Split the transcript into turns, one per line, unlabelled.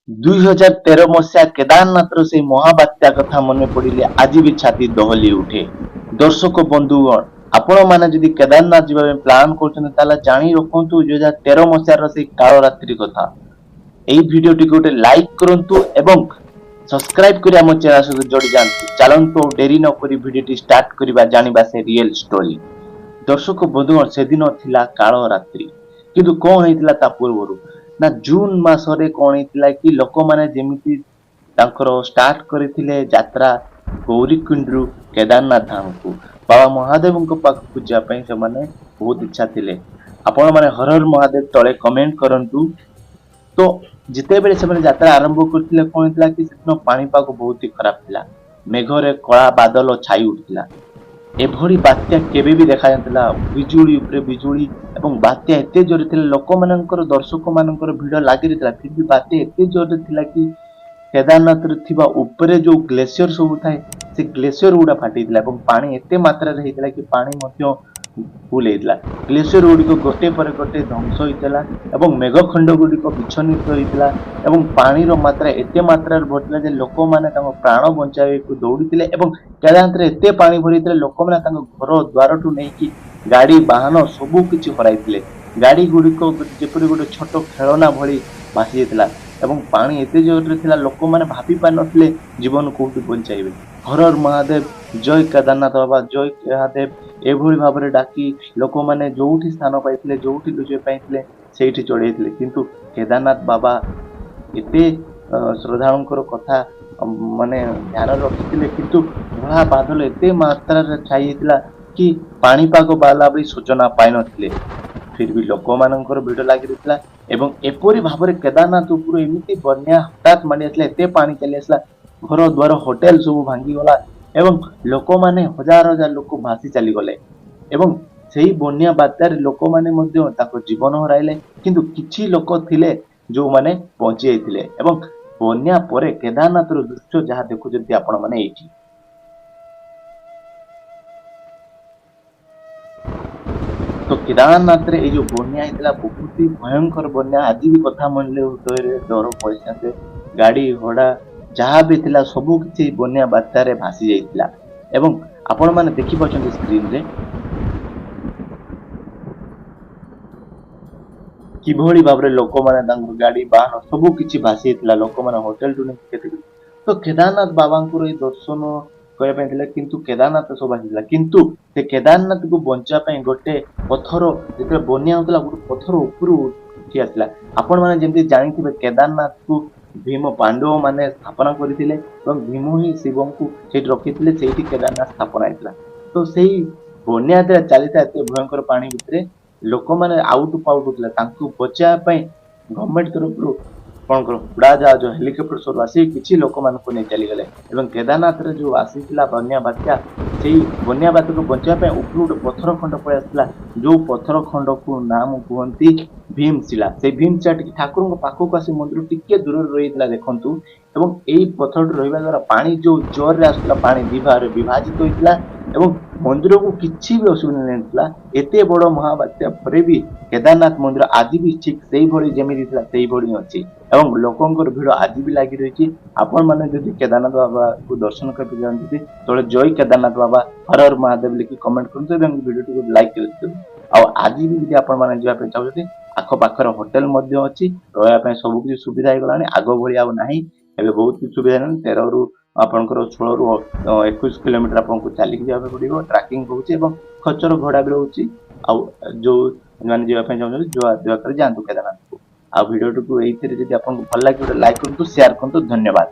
2013 ମସିହା କେଦାରନାଥର ସେଇ ମହାବାତ୍ୟା କଥା ମନେ ପଡ଼ିଲେ ଆଜି ବି ଛାତି ଦହଲି ଉଠେ। ଦର୍ଶକ ବନ୍ଧୁଗଣ, ଆପଣମାନେ ଯଦି କେଦାରନାଥ ଯିବା ପାଇଁ ପ୍ଲାନ୍ କରୁଛନ୍ତି ତାହେଲେ ଜାଣି ରଖନ୍ତୁ 2013 ମସିହାର ସେଇ କାଳରାତ୍ରି କଥା। ଏହି ଭିଡିଓଟିକୁ ଗୋଟେ ଲାଇକ୍ କରନ୍ତୁ ଏବଂ ସବସ୍କ୍ରାଇବ କରି ଆମ ଚ୍ୟାନେଲ ସହିତ ଯୋଡ଼ି ଯାଆନ୍ତୁ। ଚାଲନ୍ତୁ ଆଉ ଡେରି ନ କରି ଭିଡିଓଟି ଷ୍ଟାର୍ଟ କରିବା, ଜାଣିବା ସେ ରିଏଲ ଷ୍ଟୋରି। ଦର୍ଶକ ବନ୍ଧୁଗଣ, ସେଦିନ ଥିଲା କାଳରାତ୍ରି। କିନ୍ତୁ କଣ ହେଇଥିଲା ତା ପୂର୍ବରୁ ନା ଜୁନ ମାସରେ କଣ ହେଇଥିଲା କି ଲୋକମାନେ ଯେମିତି ତାଙ୍କର ଷ୍ଟାର୍ଟ କରିଥିଲେ ଯାତ୍ରା ଗୌରୀକୁଣ୍ଡରୁ କେଦାରନାଥ ଧାମକୁ ବାବା ମହାଦେବଙ୍କ ପାଖକୁ ଯିବା ପାଇଁ ସେମାନେ ବହୁତ ଇଚ୍ଛା ଥିଲେ। ଆପଣମାନେ ହର ହର ମହାଦେବ ତଳେ କମେଣ୍ଟ କରନ୍ତୁ। ତ ଯେତେବେଳେ ସେମାନେ ଯାତ୍ରା ଆରମ୍ଭ କରିଥିଲେ କଣ ହେଇଥିଲା କି ସେଦିନ ପାଣିପାଗ ବହୁତ ହି ଖରାପ ଥିଲା। ମେଘରେ କଳା ବାଦଲ ଛାଇ ଉଠିଥିଲା। ଏଭଳି ବାତ୍ୟା କେବେ ବି ଦେଖାଯାଇନଥିଲା। ବିଜୁଳି ଉପରେ ବିଜୁଳି ଏବଂ ବାତ୍ୟା ଏତେ ଜୋରେ ଥିଲା, ଲୋକମାନଙ୍କର ଦର୍ଶକ ମାନଙ୍କର ଭିଡ ଲାଗି ରହିଥିଲା। ଫିର ବି ବାତ୍ୟା ଏତେ ଜୋରରେ ଥିଲା କି କେଦାରନାଥରେ ଥିବା ଉପରେ ଯୋଉ ଗ୍ଲେସିୟର ସବୁ ଥାଏ ସେ ଗ୍ଲେସିୟର ଗୁଡା ଫାଟିଥିଲା ଏବଂ ପାଣି ଏତେ ମାତ୍ରାରେ ହେଇଥିଲା କି ପାଣି ମଧ୍ୟ ଫୁଲ ହେଇଥିଲା। ଗ୍ଲେସିୟର ଗୁଡିକ ଗୋଟେ ପରେ ଗୋଟେ ଧ୍ୱଂସ ହେଇଥିଲା ଏବଂ ମେଘଖଣ୍ଡ ଗୁଡିକ ବିଚ୍ଛନ୍ନିତ ହେଇଥିଲା ଏବଂ ପାଣିର ମାତ୍ରା ଏତେ ମାତ୍ରାରେ ବଢିଥିଲା ଯେ ଲୋକମାନେ ତାଙ୍କ ପ୍ରାଣ ବଞ୍ଚାଇବାକୁ ଦୌଡିଥିଲେ ଏବଂ କେଦାରନାଥରେ ଏତେ ପାଣି ଭରିଥିଲା ଲୋକମାନେ ତାଙ୍କ ଘର ଦ୍ୱାରଠୁ ନେଇକି ଗାଡି ବାହନ ସବୁ କିଛି ହରାଇଥିଲେ। ଗାଡି ଗୁଡିକ ଯେପରି ଗୋଟେ ଛୋଟ ଖେଳନା ଭଳି ଭାସି ଯାଇଥିଲା ଏବଂ ପାଣି ଏତେ ଜୋରରେ ଥିଲା ଲୋକମାନେ ଭାବି ପାରିନଥିଲେ ଜୀବନ କୋଉଠି ବଞ୍ଚାଇବେ। ହର ହର ମହାଦେବ, ଜୟ କେଦାରନାଥ ବାବା, ଜୟ ମହାଦେବ ଏଭଳି ଭାବରେ ଡାକି ଲୋକମାନେ ଯୋଉଠି ସ୍ଥାନ ପାଇଥିଲେ, ଯୋଉଠି ଲୁଚିବା ପାଇଥିଲେ ସେଇଠି ଚଢେଇଥିଲେ। କିନ୍ତୁ କେଦାରନାଥ ବାବା ଏତେ ଶ୍ରଦ୍ଧାଳୁଙ୍କର କଥା ମାନେ ଧ୍ୟାନରେ ରଖିଥିଲେ, କିନ୍ତୁ ଧଳା ବାଦଲ ଏତେ ମାତ୍ରାରେ ଛାଇ ହେଇଥିଲା କି ପାଣିପାଗ ବାଲା ବି ସୂଚନା ପାଇନଥିଲେ। ଫିର ବି ଲୋକମାନଙ୍କର ଭିଡ ଲାଗି ରହିଥିଲା ଏବଂ ଏପରି ଭାବରେ କେଦାରନାଥ ଉପରୁ ଏମିତି ବନ୍ୟା ହଠାତ୍ ମାଡି ଆସିଲା, ଏତେ ପାଣି ଚାଲି ଆସିଲା, ଘର ଦ୍ୱାର ହୋଟେଲ ସବୁ ଭାଙ୍ଗିଗଲା ଏବଂ ଲୋକମାନେ ହଜାର ହଜାର ଲୋକ ଭାସି ଚାଲିଗଲେ ଏବଂ ସେଇ ବନ୍ୟା ବାତ୍ୟାରେ ଲୋକମାନେ ମଧ୍ୟ ତାଙ୍କ ଜୀବନ ହରାଇଲେ। କିନ୍ତୁ କିଛି ଲୋକ ଥିଲେ ଯୋଉମାନେ ବଞ୍ଚି ଯାଇଥିଲେ ଏବଂ ବନ୍ୟା ପରେ କେଦାରନାଥର ଦୃଶ୍ୟ ଯାହା ଦେଖୁଛନ୍ତି ଆପଣମାନେ ଏଇଠି। ତ କେଦାରନାଥରେ ଏଇ ଯୋଉ ବନ୍ୟା ହେଇଥିଲା ବହୁତ ହି ଭୟଙ୍କର ବନ୍ୟା। ଆଜି ବି କଥା ମଣିଲେ ହୃଦୟରେ ଡର ପଶିଆସେ। ଗାଡି ଘୋଡା ଯାହା ବି ଥିଲା ସବୁ କିଛି ବନ୍ୟା ବାତ୍ୟାରେ ଭାସି ଯାଇଥିଲା ଏବଂ ଆପଣମାନେ ଦେଖିପାରୁଛନ୍ତି ସ୍କ୍ରିନରେ କିଭଳି ଭାବରେ ଲୋକମାନେ ତାଙ୍କ ଗାଡି ବାହନ ସବୁ କିଛି ଭାସି ଯାଇଥିଲା। ଲୋକମାନେ ହୋଟେଲଠୁ ନେଇକି କେତେ ତ କେଦାରନାଥ ବାବାଙ୍କର ଏଇ ଦର୍ଶନ କରିବା ପାଇଁ ଥିଲା, କିନ୍ତୁ କେଦାରନାଥ ସବୁ ଆସିଥିଲା। କିନ୍ତୁ ସେ କେଦାରନାଥକୁ ବଞ୍ଚିବା ପାଇଁ ଗୋଟେ ପଥର ଯେତେବେଳେ ବନ୍ୟା ହଉଥିଲା ଗୋଟେ ପଥର ଉପରୁ ଉଠି ଆସିଲା। ଆପଣମାନେ ଯେମିତି ଜାଣିଥିବେ କେଦାରନାଥକୁ ଭୀମ ପାଣ୍ଡବ ମାନେ ସ୍ଥାପନା କରିଥିଲେ ଏବଂ ଭୀମ ହିଁ ଶିବଙ୍କୁ ସେଇଠି ରଖିଥିଲେ, ସେଇଠି କେଦାରନାଥ ସ୍ଥାପନା ହେଇଥିଲା। ତ ସେଇ ବନ୍ୟା ଯେତେବେଳେ ଚାଲିଥିଲା ଏତେ ଭୟଙ୍କର ପାଣି ଭିତରେ ଲୋକମାନେ ଆଉଟୁ ପାଉଟୁ ଥିଲେ, ତାଙ୍କୁ ବଚାଇବା ପାଇଁ ଗଭର୍ଣ୍ଣମେଣ୍ଟ ତରଫରୁ କଣ କର ଉଡାଜାହାଜ ହେଲିକପ୍ଟର ସବୁ ଆସି କିଛି ଲୋକମାନଙ୍କୁ ନେଇ ଚାଲିଗଲେ ଏବଂ କେଦାରନାଥରେ ଯୋଉ ଆସିଥିଲା ବନ୍ୟା ବାତ୍ୟା, ସେଇ ବନ୍ୟା ବାତ୍ୟାକୁ ବଞ୍ଚିବା ପାଇଁ ଉପରୁ ଗୋଟେ ପଥର ଖଣ୍ଡ ପଳେଇ ଆସିଥିଲା। ଯୋଉ ପଥର ଖଣ୍ଡକୁ ନାମ କୁହନ୍ତି ଭୀମଶିଳା। ସେଇ ଭୀମଶିଳା ଟିକେ ଠାକୁରଙ୍କ ପାଖକୁ ଆସି ମନ୍ଦିର ଟିକେ ଦୂରରେ ରହିଥିଲା ଦେଖନ୍ତୁ ଏବଂ ଏଇ ପଥରଟି ରହିବା ଦ୍ଵାରା ପାଣି ଯୋଉ ଜୋରରେ ଆସୁଥିଲା ପାଣି ଦି ଭାଗରେ ବିଭାଜିତ ହୋଇଥିଲା ଏବଂ ମନ୍ଦିରକୁ କିଛି ବି ଅସୁବିଧା ହେଇନଥିଲା। ଏତେ ବଡ ମହାବାତ୍ୟା ପରେ ବି କେଦାରନାଥ ମନ୍ଦିର ଆଜି ବି ଠିକ ସେଇଭଳି ଯେମିତି ଥିଲା ସେଇଭଳି ଅଛି ଏବଂ ଲୋକଙ୍କର ଭିଡ ଆଜି ବି ଲାଗି ରହିଛି। ଆପଣମାନେ ଯଦି କେଦାରନାଥ ବାବାକୁ ଦର୍ଶନ କରିବାକୁ ଚାହୁଁଛନ୍ତି ତଳେ ଜୟ କେଦାରନାଥ ବାବା ହର ହର ମହାଦେବ ଲେଖି କମେଣ୍ଟ କରନ୍ତୁ ଏବଂ ଭିଡିଓଟିକୁ ଲାଇକ୍ କରିଦିଅନ୍ତୁ। ଆଉ ଆଜି ବି ଯଦି ଆପଣମାନେ ଯିବା ପାଇଁ ଚାହୁଁଛନ୍ତି ଆଖପାଖରେ ହୋଟେଲ ମଧ୍ୟ ଅଛି, ରହିବା ପାଇଁ ସବୁ କିଛି ସୁବିଧା ହେଇଗଲାଣି, ଆଗ ଭଳି ଆଉ ନାହିଁ। ଏବେ ବହୁତ କିଛି ସୁବିଧା ହେଲାଣି। 13ରୁ ଆପଣଙ୍କର 16ରୁ 21 କିଲୋମିଟର ଆପଣଙ୍କୁ ଚାଲିକି ଯିବାକୁ ପଡିବ। ଟ୍ରାକିଂ ରହୁଛି ଏବଂ ଖଚର ଘୋଡା ବି ରହୁଛି। ଆଉ ଯୋଉ ମାନେ ଯିବା ପାଇଁ ଚାହୁଁଛନ୍ତି ଦୟାକରି ଯାଆନ୍ତୁ କେଦାରନାଥକୁ। ଆଉ ଭିଡିଓଟିକୁ ଏଇଥିରେ ଯଦି ଆପଣଙ୍କୁ ଭଲ ଲାଗେ ଗୋଟେ ଲାଇକ୍ କରନ୍ତୁ, ସେୟାର କରନ୍ତୁ। ଧନ୍ୟବାଦ।